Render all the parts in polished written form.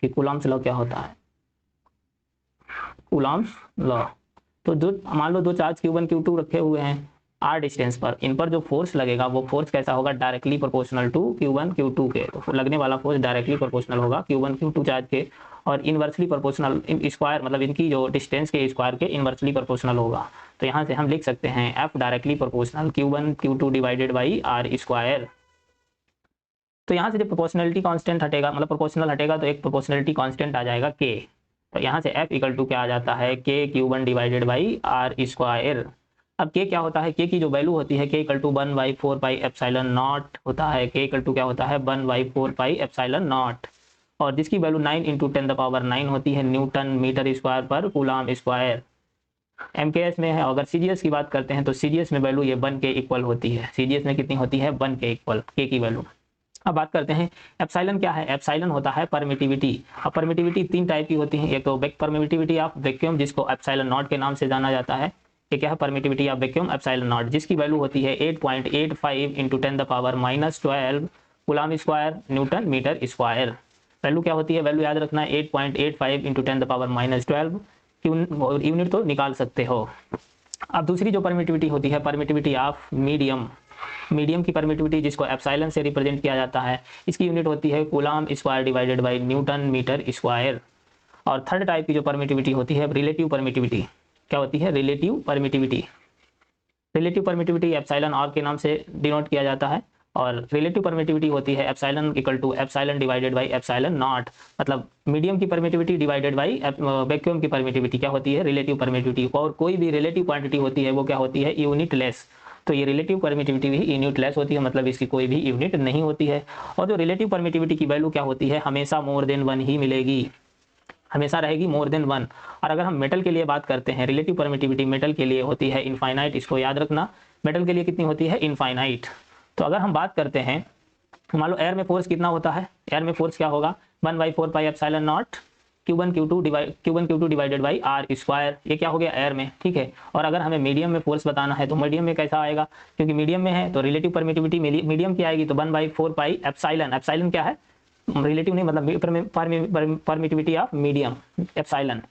कि Coulomb's law क्या होता है। कूलम्ब्स लॉ, तो जो मान लो दो चार्ज Q1 Q2 रखे हुए हैं r डिस्टेंस पर, इन पर जो फोर्स लगेगा वो फोर्स कैसा होगा, directly proportional to Q1 Q2 के। तो लगने वाला फोर्स डायरेक्टली प्रोपोर्शनल होगा Q1 Q2 चार्ज के, और इनवर्सली प्रोपोर्शनल स्क्वायर, मतलब इनकी जो डिस्टेंस के स्क्वायर के इनवर्सली प्रोपोर्शनल होगा। तो यहाँ से हम लिख सकते हैं F directly proportional Q1 Q2 divided by r square. तो यहाँ से जब प्रोपोर्शनलिटी कांस्टेंट हटेगा, मतलब प्रोपोर्शनल हटेगा, तो एक प्रोपोर्शनलिटी कांस्टेंट आ जाएगा K। तो यहाँ से F इक्वल टू क्या आ जाता है, K Q1 divided by R square. अब K क्या होता है, K की जो वैल्यू होती है K equal to 1/4 pi epsilon naught होता है। K इक्वल टू क्या होता है, 1/4 पाई एप्सिलॉन नॉट, और जिसकी वैल्यू 9 × 10⁻⁹ होती है न्यूटन मीटर स्क्वायर पर कूलम्ब स्क्वायर। MKS में है। अगर CGS की बात करते हैं तो CGS में वैल्यू ये 1 के इक्वल होती है। CGS में कितनी होती है, 1 के इक्वल K की वैल्यू। अब बात करते हैं एप्सिलॉन क्या है। एप्सिलॉन होता है परमिटिविटी। अब परमिटिविटी तीन टाइप की होती है, एक तो परमिटिविटी ऑफ वैक्यूम जिसको एप्सिलॉन नॉट के नाम से जाना जाता है। ये क्या है, permittivity of vacuum epsilon naught, जिसकी वैल्यू होती है 8.85 × 10⁻⁻12 coulomb square newton metre square. Value क्या होती है, वैल्यू याद रखना 8.85 × 10⁻⁻12, यूनिट तो निकाल सकते हो। अब दूसरी जो परमिटिविटी होती है, परमिटिविटी ऑफ मीडियम। मीडियम की परमिटिविटी जिसको एप्सिलॉन से रिप्रेजेंट किया जाता है, इसकी यूनिट होती है coulomb square divided by newton metre square. और थर्ड टाइप की जो परमिटिविटी होती है, रिलेटिव परमिटिविटी। क्या होती है, relative permittivity. Relative permittivity epsilon R के नाम से डिनोट किया जाता है, और रिलेटिव परमिटिविटी होती है epsilon equal to epsilon divided by epsilon not. मतलब मीडियम की परमिटिविटी डिवाइडेड बाय वैक्यूम की परमिटिविटी क्या होती है, रिलेटिव परमिटिविटी। और कोई भी रिलेटिव क्वांटिटी होती है वो क्या होती है, यूनिट लेस। तो ये रिलेटिव परमिटिविटी भी यूनिट लेस होती है, मतलब इसकी कोई भी यूनिट नहीं होती है। और जो रिलेटिव परमिटिविटी की वैल्यू क्या होती है, हमेशा मोर देन 1 ही मिलेगी, हमेशा रहेगी मोर देन 1। और अगर हम मेटल के लिए बात करते हैं, रिलेटिव परमिटिविटी मेटल के लिए होती है इनफाइनाइट, इसको याद रखना। मेटल के लिए कितनी होती है, इनफाइनाइट। तो अगर हम बात करते हैं, मान लो एयर में फोर्स कितना होता है, एयर में फोर्स क्या होगा, 1/4 pi epsilon naught Q1 Q2 divided by R square. ये क्या हो गया एयर में, ठीक है। और अगर हमें मीडियम में फोर्स बताना है तो मीडियम में कैसा आएगा, क्योंकि मीडियम में है तो रिलेटिव परमिटिविटी मीडियम की आएगी, तो 1/4 पाई एप्सिलॉन। एप्सिलॉन क्या है, रिलेटिव नहीं, मतलब परमिटिविटी ऑफ मीडियम एप्सिलॉन।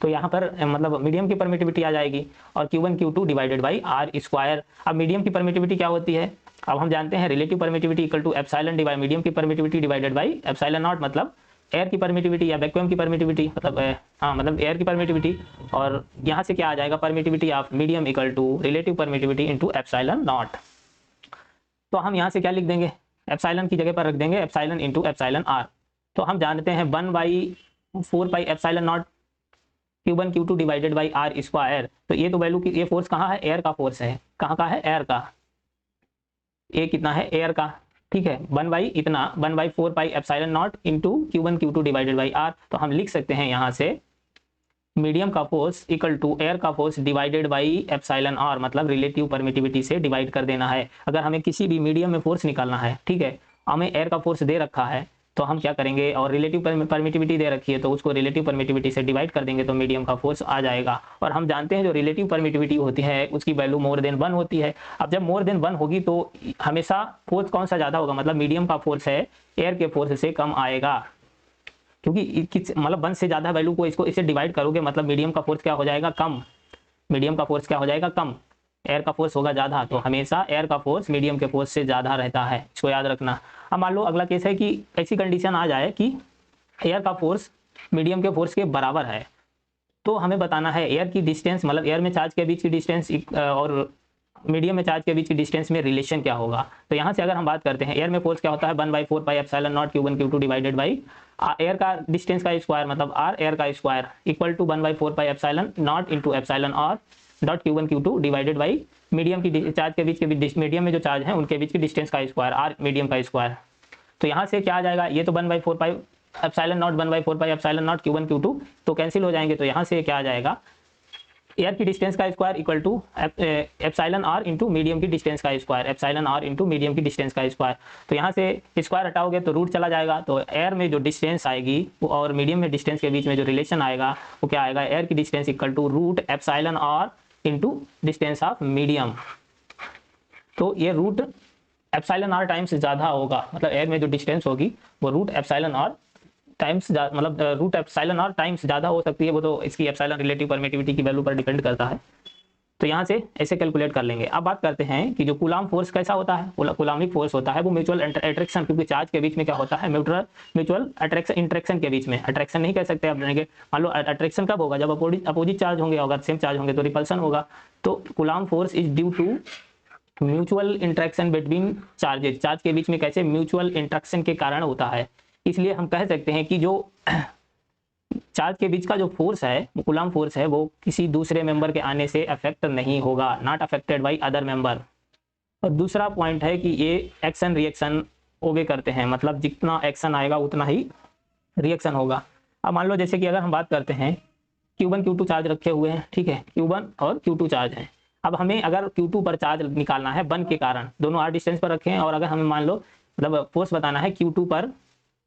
तो यहाँ पर मतलब मीडियम की परमिटिविटी आ जाएगी, और Q1 Q2 divided by R square. अब मीडियम की परमिटिविटी क्या होती है, अब हम जानते हैं relative permittivity equal to epsilon divide medium की permittivity divided by epsilon not, मतलब एयर की परमिटिविटी या वैक्यूम की परमिटिविटी, मतलब हाँ मतलब एयर की परमिटिविटी। और यहाँ से क्या आ जाएगा, permittivity of medium equal to relative permittivity into epsilon naught. तो हम यहाँ से क्या लिख देंगे, एप्सिलॉन की जगह पर रख देंगे एप्सिलॉन इनटू एप्सिलॉन आर। तो हम जानते हैं 1/4 pi epsilon naught Q1 Q2 divided by R square. तो ये तो वैल्यू की, ये फोर्स कहाँ है, एयर का फोर्स है। कहाँ का है, एयर का। ये कितना है, एयर का, ठीक है। 1/4 pi epsilon naught into Q1 Q2 divided by R. तो हम लिख सकते हैं यहाँ से मीडियम का फोर्स इक्वल टू एयर का force divided by epsilon R, मतलब रिलेटिव परमिटिविटी से डिवाइड कर देना है। अगर हमें किसी भी मीडियम में फोर्स निकालना है, ठीक है, हमें एयर का फोर्स दे रखा है, तो हम क्या करेंगे, और रिलेटिव परमिटिविटी दे रखी है तो उसको रिलेटिव परमिटिविटी से डिवाइड कर देंगे तो मीडियम का फोर्स आ जाएगा। और हम जानते हैं जो रिलेटिव परमिटिविटी होती है उसकी वैल्यू मोर देन 1 होती है। अब जब मोर देन 1 होगी तो हमेशा फोर्स कौन सा ज़्यादा होगा, मतलब मीडियम का फोर्स है एयर के फोर्स से कम आएगा, क्योंकि मतलब 1 से ज़्यादा वैल्यू को इसको इससे डिवाइड करोगे मतलब मीडियम का फोर्स क्या हो जाएगा, कम। मीडियम का फोर्स क्या हो जाएगा, कम। एयर का फोर्स होगा ज़्यादा, तो हमेशा एयर का फोर्स मीडियम के फोर्स से ज़्यादा रहता है, इसको याद रखना। अब मान लो अगला केस है कि ऐसी कंडीशन आ जाए कि एयर का फोर्स मीडियम के फोर्स के बराबर है, तो हमें बताना है एयर की डिस्टेंस, मतलब एयर में चार्ज के बीच की डिस्टेंस और मीडियम में चार्ज के बीच की डिस्टेंस में रिलेशन क्या होगा। तो यहाँ से अगर हम बात करते हैं, एयर में फोर्स क्या होता है, 1/4 pi epsilon naught Q1 Q2 divided by air का डिस्टेंस का स्क्वायर, मतलब आर एयर का square equal to 1/4 pi epsilon naught into epsilon R dot Q1 Q2 divided by medium की चार्ज के बीच के मीडियम में जो चार्ज है उनके बीच की डिस्टेंस का स्क्वायर, आर मीडियम का स्क्वायर। तो यहाँ से क्या आ जाएगा, ये तो 1/4 pi epsilon not 1/4 pi epsilon naught Q1 Q2 तो कैंसिल हो जाएंगे। तो यहाँ से क्या आ जाएगा, एयर की डिस्टेंस का square equal to epsilon R into medium की डिस्टेंस का square, epsilon R into medium की डिस्टेंस का स्क्वायर। तो यहाँ से स्क्वायर हटाओगे तो रूट चला जाएगा, तो एयर में जो डिस्टेंस आएगी और मीडियम में डिस्टेंस के बीच में जो रिलेशन आएगा वो क्या आएगा, एयर की distance equal to root epsilon R into distance of medium. तो ये रूट एप्सिलॉन आर टाइम्स ज़्यादा होगा, मतलब एयर में जो डिस्टेंस होगी वो रूट एप्सिलॉन आर टाइम्स मतलब रूट एप्सिलॉन और टाइम्स ज़्यादा हो सकती है, वो तो इसकी एप्सिलॉन रिलेटिव परमिटिविटी की वैल्यू पर डिपेंड करता है। तो यहाँ से ऐसे कैलकुलेट कर लेंगे। अब बात करते हैं कि जो कूलाम फोर्स कैसा होता है, कूलामिक फोर्स होता है वो म्यूचुअल अट्रैक्शन, क्योंकि चार्ज के बीच में क्या होता है, म्यूचुअल अट्रैक्शन, इंट्रैक्शन के बीच में, अट्रैक्शन नहीं कह सकते आप जानेंगे। मान लो अट्रैक्शन कब होगा, जब अपोजिट चार्ज होंगे, अगर सेम चार्ज होंगे तो रिपल्सन होगा। तो coulomb force is due to mutual interaction between charges, charge के बीच में कैसे म्यूचुअल इंट्रैक्शन के कारण होता है। इसलिए हम कह सकते हैं कि जो चार्ज के बीच का जो फोर्स है, वो कूलाम फोर्स है, वो किसी दूसरे मेंबर के आने से अफेक्ट नहीं होगा, not affected by other member. और दूसरा पॉइंट है कि ये एक्शन रिएक्शन ओबे करते हैं, मतलब जितना एक्शन आएगा उतना ही रिएक्शन होगा। अब मान लो जैसे कि अगर हम बात करते हैं Q1 Q2 चार्ज रखे हुए हैं, ठीक है, Q1 और Q2 चार्ज हैं। अब हमें अगर Q2 पर चार्ज निकालना है वन के कारण, दोनों आर डिस्टेंस पर रखे हैं, और अगर हमें मान लो मतलब फोर्स बताना है Q2 पर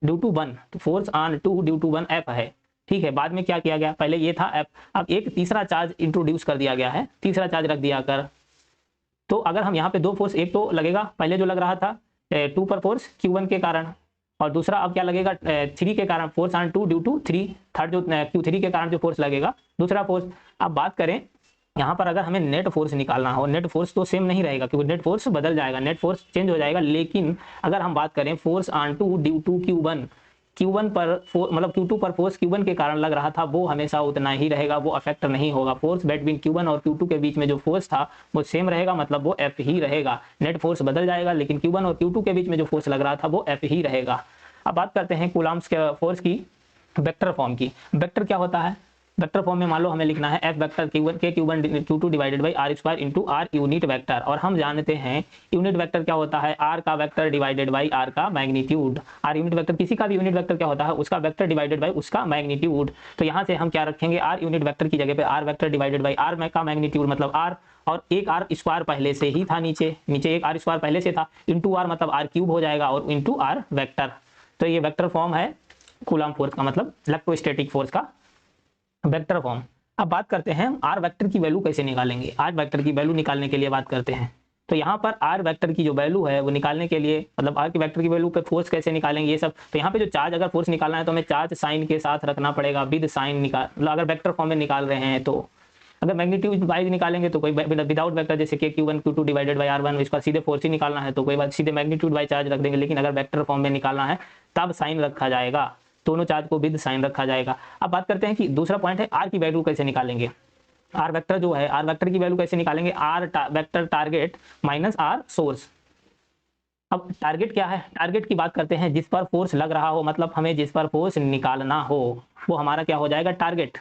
ड्यू टू वन, तो force on 2 due to one F है, ठीक है। बाद में क्या किया गया, पहले ये था F, अब एक तीसरा चार्ज इंट्रोड्यूस कर दिया गया है, तीसरा चार्ज रख दिया कर। तो अगर हम यहाँ पे दो फोर्स, एक तो लगेगा पहले जो लग रहा था 2 पर फोर्स Q1 के कारण, और दूसरा अब क्या लगेगा 3 के कारण, force on 2 due to 3, third जो Q3 के कारण जो फोर्स लगेगा दूसरा फोर्स। अब बात करें यहाँ पर अगर हमें नेट फोर्स निकालना हो, नेट फोर्स तो सेम नहीं रहेगा क्योंकि नेट फोर्स बदल जाएगा, नेट फोर्स चेंज हो जाएगा। लेकिन अगर हम बात करें force on 2 due to Q1 पर मतलब Q2 पर फोर्स Q1 के कारण लग रहा था, वो हमेशा उतना ही रहेगा, वो अफेक्ट नहीं होगा। फोर्स बिटवीन Q1 और Q2 के बीच में जो फोर्स था वो सेम रहेगा, मतलब वो F ही रहेगा। नेट फोर्स बदल जाएगा लेकिन Q1 और Q2 के बीच में जो फोर्स लग रहा था वो F ही रहेगा। अब बात करते हैं कूलाम्स के फोर्स की वेक्टर फॉर्म की। वेक्टर क्या होता है, वेक्टर फॉर्म में मान लो हमें लिखना है F vector Q1 Q2 divided by R square into R unit vector, और हम जानते हैं यूनिट वेक्टर क्या होता है, R का वेक्टर डिवाइडेड बाई R का मैग्नीट्यूड। R यूनिट वेक्टर, किसी का भी यूनिट वेक्टर क्या होता है, उसका वेक्टर डिवाइडेड बाई उसका मैग्नीट्यूड। तो यहाँ से हम क्या रखेंगे, R यूनिट वेक्टर की जगह पे R vector divided by R का मैग्नीट्यूड, मतलब R, और एक R स्क्वायर पहले से ही था, नीचे एक R स्क्वायर पहले से था, इंटू R मतलब R क्यूब हो जाएगा, और इंटू R वेक्टर। तो ये वेक्टर फॉर्म है कूलाम फोर्स का, मतलब इलेक्ट्रोस्टैटिक फोर्स का वेक्टर फॉर्म। अब बात करते हैं आर वेक्टर की वैल्यू कैसे निकालेंगे। आर वेक्टर की वैल्यू निकालने के लिए बात करते हैं, तो यहाँ पर आर वेक्टर की जो वैल्यू है वो निकालने के लिए, मतलब आर की वेक्टर की वैल्यू पे फोर्स कैसे निकालेंगे ये सब। तो यहाँ पे जो चार्ज, अगर फोर्स निकालना है तो हमें चार्ज साइन के साथ रखना पड़ेगा, विद साइन निकाल, मतलब अगर वेक्टर फॉर्म में निकाल रहे हैं तो। अगर मैग्नीट्यूड वाइज निकालेंगे तो कोई विदाउट वेक्टर, जैसे कि Q1 Q2 divided by R1, इसका सीधे फोर्स ही निकालना है तो कोई बात, सीधे मैग्नीट्यूड वाइज चार्ज रख देंगे। लेकिन अगर वेक्टर फॉर्म में निकालना है तब साइन रखा जाएगा, दोनों चार्ज को विद साइन रखा जाएगा। अब बात करते हैं कि दूसरा पॉइंट है आर की वैल्यू कैसे निकालेंगे। आर वेक्टर जो है, आर वेक्टर की वैल्यू कैसे निकालेंगे, R vector target minus R source. अब टारगेट क्या है, टारगेट की बात करते हैं जिस पर फोर्स लग रहा हो, मतलब हमें जिस पर फोर्स निकालना हो वो हमारा क्या हो जाएगा, टारगेट।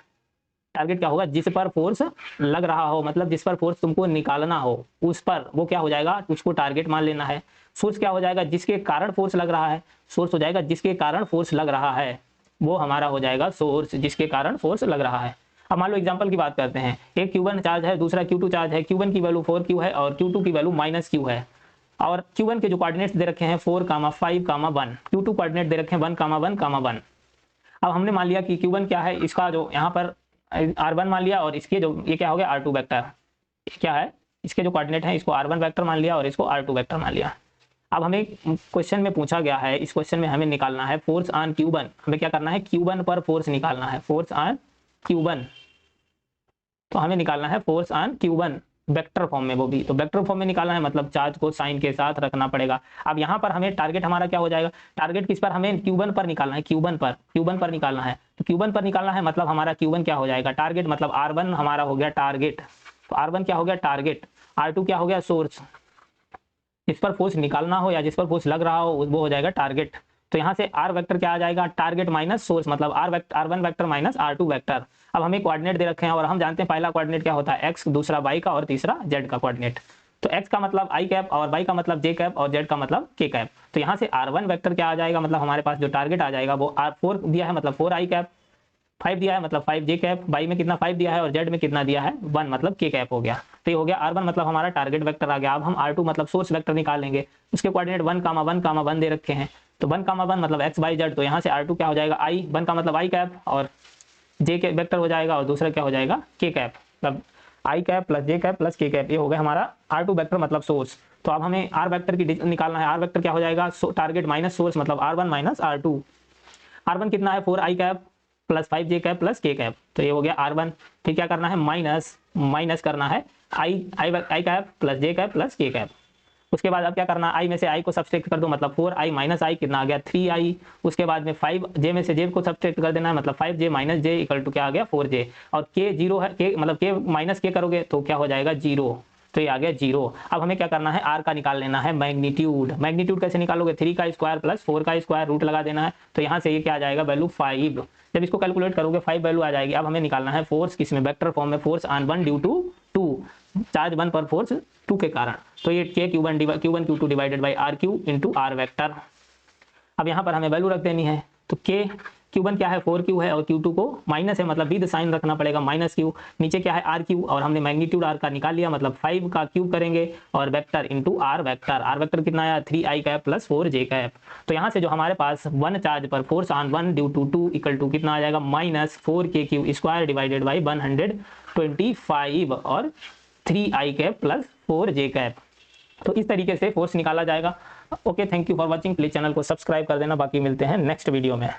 टारगेट क्या होगा, जिस पर फोर्स लग रहा हो, मतलब जिस पर फोर्स तुमको निकालना हो उस पर, वो क्या हो जाएगा, उसको टारगेट मान लेना है। सोर्स क्या हो जाएगा, जिसके कारण फोर्स लग रहा है, सोर्स हो जाएगा जिसके कारण फोर्स लग रहा है, वो हमारा हो जाएगा सोर्स, जिसके कारण फोर्स लग रहा है। अब मान लो एग्जांपल की बात करते हैं, एक Q1 चार्ज है, दूसरा Q2 चार्ज है। Q1 की वैल्यू 4Q है और Q2 की वैल्यू -Q है, और Q1 के जो कोऑर्डिनेट्स दे रखे हैं 4, 5, 1, Q2 कोऑर्डिनेट दे रखे हैं 1, 1, 1। अब हमने मान लिया कि Q1 क्या है, इसका जो यहाँ पर R1 मान लिया, और इसके जो ये क्या हो गया R2 वेक्टर, क्या है इसके जो कोऑर्डिनेट है, इसको R1 वेक्टर मान लिया और इसको R2 वेक्टर मान लिया। अब हमें क्वेश्चन में पूछा गया है, इस क्वेश्चन में हमें निकालना है फोर्स ऑन Q1। हमें क्या करना है, Q1 पर फोर्स निकालना है, फोर्स ऑन Q1। तो हमें निकालना है force on Q1 vector form में, वो भी तो वेक्टर फॉर्म में निकालना है, मतलब चार्ज को साइन के साथ रखना पड़ेगा। अब यहाँ पर हमें टारगेट हमारा क्या हो जाएगा, टारगेट किस पर, हमें Q1 पर निकालना है, Q1 पर निकालना है। तो Q1 पर निकालना है, मतलब हमारा Q1 क्या हो जाएगा, टारगेट, मतलब R1 हमारा हो गया टारगेट, तो R1 क्या हो गया टारगेट, R2 क्या हो गया सोर्स। जिस पर फोर्स निकालना हो या जिस पर फोर्स लग रहा हो वो हो जाएगा टारगेट। तो यहाँ से आर वेक्टर क्या आ जाएगा, टारगेट माइनस सोर्स, मतलब R1 vector minus R2 vector. अब हमें कोऑर्डिनेट दे रखे हैं और हम जानते हैं पहला कोऑर्डिनेट क्या होता है x, दूसरा y का, और तीसरा z का कोऑर्डिनेट। तो x का मतलब i कैप, और y का मतलब j कैप, और z का मतलब k कैप। तो यहाँ से R1 वेक्टर क्या आ जाएगा, मतलब हमारे पास जो टारगेट आ जाएगा वो R4 दिया है, मतलब 4i कैप, 5 दिया है मतलब 5j कैप, y में कितना 5 दिया है और z में कितना दिया है 1, मतलब k कैप हो गया। तो ये हो गया R1 मतलब हमारा टारगेट वेक्टर आ गया। अब हम R2 मतलब सोर्स वेक्टर निकालेंगे, उसके कोऑर्डिनेट 1, 1, 1 दे रखे हैं। तो 1, 1 मतलब x y z, तो यहाँ से R2 क्या हो जाएगा i, 1 का मतलब i कैप, और j के वेक्टर हो जाएगा, और दूसरा क्या हो जाएगा k कैप, मतलब i cap plus j cap plus k cap. ये हो गया हमारा R2 वेक्टर मतलब सोर्स। तो अब हमें R वेक्टर की निकालना है, R वेक्टर क्या हो जाएगा, टारगेट माइनस सोर्स, मतलब R1 माइनस R2। R1 कितना है 4i cap plus 5j cap plus k cap, तो ये हो गया R1। फिर क्या करना है माइनस करना है i cap plus j cap plus k cap. उसके बाद अब क्या करना है, i में से i को सब्सट्रैक्ट कर दो, मतलब 4i माइनस i कितना आ गया 3i। उसके बाद में 5j में से j को सब्सट्रैक्ट कर देना है, मतलब 5j minus j equal to क्या आ गया 4j। और k जीरो है, k मतलब k माइनस k करोगे तो क्या हो जाएगा 0, तो ये आ गया 0। अब हमें क्या करना है, r का निकाल लेना है मैग्नीट्यूड। मैग्नीट्यूड कैसे निकालोगे, 3 का स्क्वायर प्लस 4 का स्क्वायर रूट लगा देना है, तो यहाँ से ये क्या आ जाएगा वैल्यू 5। जब इसको कैलकुलेट करोगे 5 वैल्यू आ जाएगी। अब हमें निकालना है फोर्स किसमें, वेक्टर फॉर्म में, force on 1 due to 2, charge 1 पर फोर्स 2 के कारण। तो ये k Q1 Q2 divided by R cube into R vector. अब यहाँ पर हमें वैल्यू रख देनी है, तो k Q1 क्या है 4Q है और Q2 को माइनस है, मतलब विद साइन रखना पड़ेगा माइनस Q। नीचे क्या है RQ और हमने मैग्नीट्यूड R का निकाल लिया, मतलब 5 का क्यूब करेंगे और vector into R vector. R vector कितना आया 3i cap plus 4j cap. तो यहाँ से जो हमारे पास 1 चार्ज पर force on 1 due to 2 equal to कितना आ जाएगा minus 4kq square divided by 125 और 3i cap plus 4j cap. तो इस तरीके से फोर्स निकाला जाएगा। Okay, thank you for watching. Please channel को सब्सक्राइब कर देना, बाकी मिलते हैं नेक्स्ट वीडियो में।